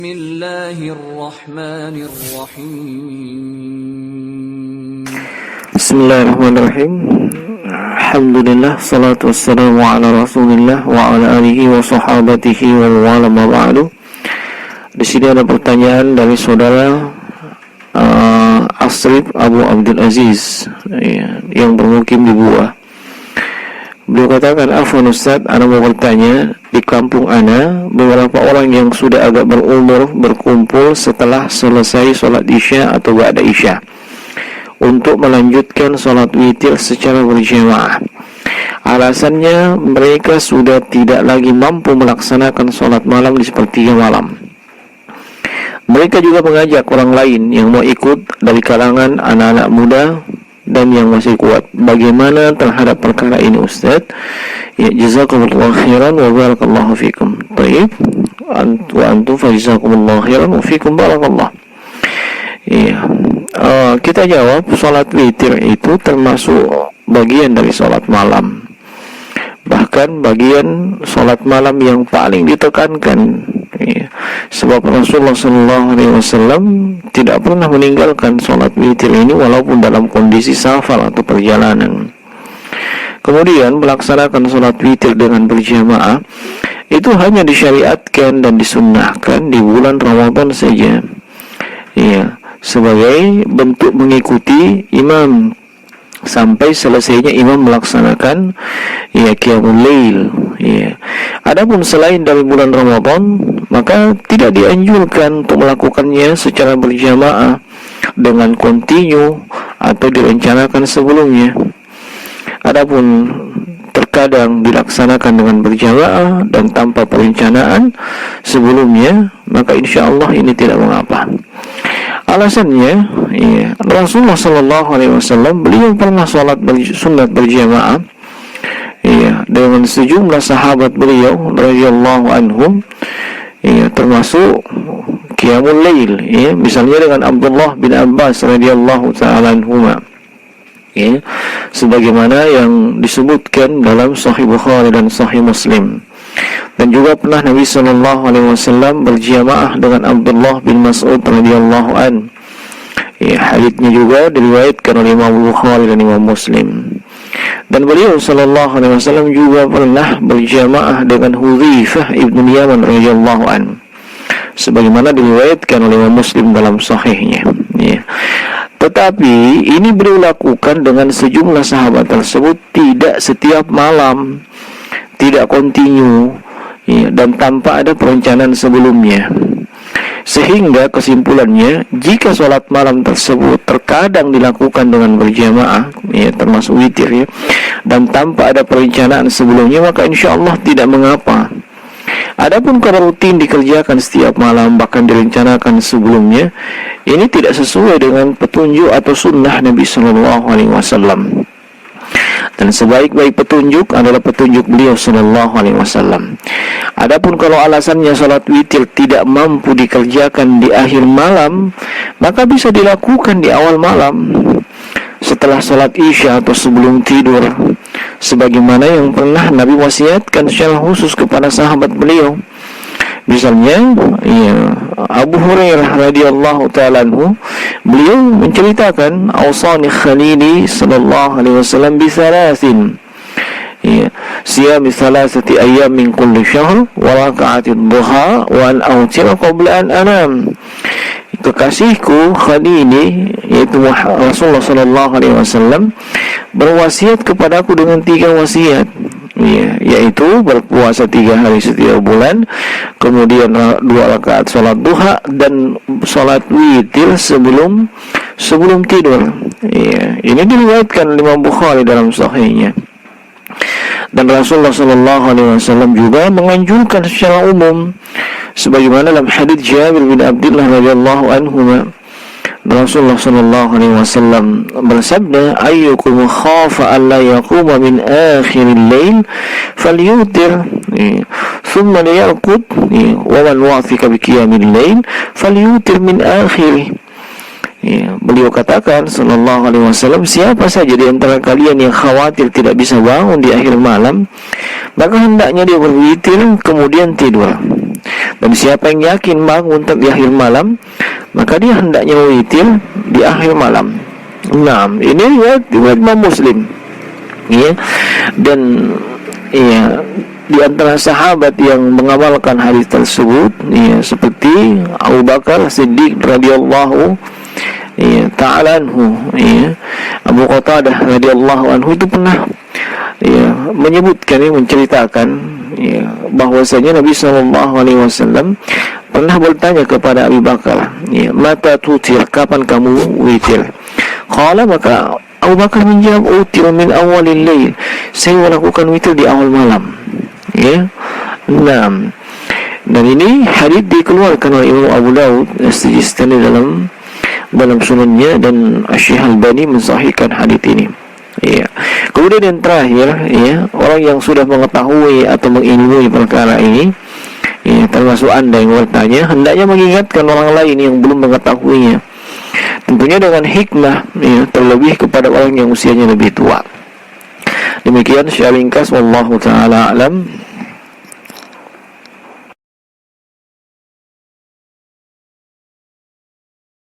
Bismillahirrahmanirrahim. Bismillahirrahmanirrahim. Alhamdulillah, salatu wassalamu ala Rasulillah wa ala alihi wa sahabatihi wa wala ma ba'du. Di sini ada pertanyaan dari saudara Asrif Abu Abdul Aziz yang bermukim di Buah. Beliau katakan, "Afwan Ustaz, ana mau bertanya, di kampung ana beberapa orang yang sudah agak berumur berkumpul setelah selesai sholat isya atau ba'da isya untuk melanjutkan sholat witir secara berjamaah. Alasannya mereka sudah tidak lagi mampu melaksanakan sholat malam di sepertiga malam. Mereka juga mengajak orang lain yang mau ikut dari kalangan anak-anak muda dan yang masih kuat. Bagaimana terhadap perkara ini Ustaz? Ya, jazakumullahu khairan wa barakallahu fikum." Baik, wa antum fa jazakumullahu khairan wa fikum barakallah. Iya. Kita jawab, sholat witir itu termasuk bagian dari sholat malam, bahkan bagian sholat malam yang paling ditekankan. Ya. Sebab Rasulullah SAW tidak pernah meninggalkan sholat witir ini walaupun dalam kondisi safar atau perjalanan. Kemudian melaksanakan sholat witir dengan berjamaah itu hanya disyariatkan dan disunnahkan di bulan Ramadan saja. Ya, sebagai bentuk mengikuti imam sampai selesainya imam melaksanakan qiyamul lail. Adapun selain dari bulan Ramadan, maka tidak dianjurkan untuk melakukannya secara berjamaah dengan kontinu atau direncanakan sebelumnya. Adapun terkadang dilaksanakan dengan berjamaah dan tanpa perencanaan sebelumnya, maka insya Allah ini tidak mengapa. Alasannya, Rasulullah SAW beliau pernah sholat sunat berjamaah dengan sejumlah sahabat beliau radhiyallahu anhum, termasuk qiyamul lail, misalnya dengan Abdullah bin Abbas radhiyallahu ta'ala anhuma, sebagaimana yang disebutkan dalam Sahih Bukhari dan Sahih Muslim. Dan juga pernah Nabi SAW berjamaah dengan Abdullah bin Mas'ud radhiyallahu an. Haditsnya juga diriwayatkan oleh Imam Bukhari dan Imam Muslim. Dan beliau SAW juga pernah berjamaah dengan Hudzaifah ibn Yaman radhiyallahu an, sebagaimana diriwayatkan oleh Imam Muslim dalam sahihnya. Tetapi ini beliau lakukan dengan sejumlah sahabat tersebut tidak setiap malam, tidak kontinu, dan tanpa ada perencanaan sebelumnya. Sehingga kesimpulannya, jika sholat malam tersebut terkadang dilakukan dengan berjamaah, termasuk witir, dan tanpa ada perencanaan sebelumnya, maka insya Allah tidak mengapa. Adapun kalau rutin dikerjakan setiap malam, bahkan direncanakan sebelumnya, ini tidak sesuai dengan petunjuk atau sunnah Nabi SAW. Dan sebaik-baik petunjuk adalah petunjuk beliau SAW. Adapun kalau alasannya sholat witir tidak mampu dikerjakan di akhir malam, maka bisa dilakukan di awal malam setelah sholat isya atau sebelum tidur, sebagaimana yang pernah Nabi wasiatkan secara khusus kepada sahabat beliau. Misalnya Abu Hurairah radhiyallahu ta'ala anhu, beliau menceritakan, "Awsani khalili sallallahu alaihi wasallam bi thalathin, siyam thalathati ayyam min kulli syahr wa raka'atid duha wa an awtira qabla an anam." Kekasihku Khalili, yaitu Rasulullah sallallahu alaihi wasallam, berwasiat kepadaku dengan 3 wasiat, yaitu berpuasa 3 hari setiap bulan, kemudian 2 rakaat sholat duha, dan sholat witir sebelum tidur. Ini diriwayatkan oleh Imam Bukhari dalam sahihnya. Dan Rasulullah SAW juga menganjurkan secara umum, sebagaimana dalam hadits Jabir bin Abdullah radhiyallahu anhu, Rasulullah SAW bersabda, "Ayyukum khafa an la yaquma min akhiril lail falyutir, thumma liyarqud, wa man wathika bi qiyamil lail falyutir min akhirih." Beliau katakan sallallahu alaihi wasallam, siapa saja di antara kalian yang khawatir tidak bisa bangun di akhir malam, maka hendaknya dia berwitir kemudian tidur. Dan siapa yang yakin bangun di akhir malam, maka dia hendaknya witir di akhir malam. Nah, ini riwayat Imam Muslim. Ya. Dan ya, di antara sahabat yang mengamalkan hadis tersebut, ya, seperti Abu Bakar Siddiq radhiyallahu ta'ala anhu, ya, Abu Qatadah radhiyallahu anhu itu pernah menyebutkan, menceritakan bahwasanya Nabi SAW pernah bertanya kepada Abu Bakar, mata tutir, kapan kamu witir? Qala, maka Abu Bakar menjawab, utir min awalil lail, saya melakukan witir di awal malam. Dan ini hadis dikeluarkan oleh Imam Abu Daud As-Sijistani dalam sunannya, dan Syekh Al-Albani mensahihkan hadis ini. Kemudian yang terakhir, orang yang sudah mengetahui atau mengilmui perkara ini, termasuk Anda yang bertanya, hendaknya mengingatkan orang lain yang belum mengetahuinya, tentunya dengan hikmah, terlebih kepada orang yang usianya lebih tua. Demikian secara ringkas, wallahu ta'ala a'lam.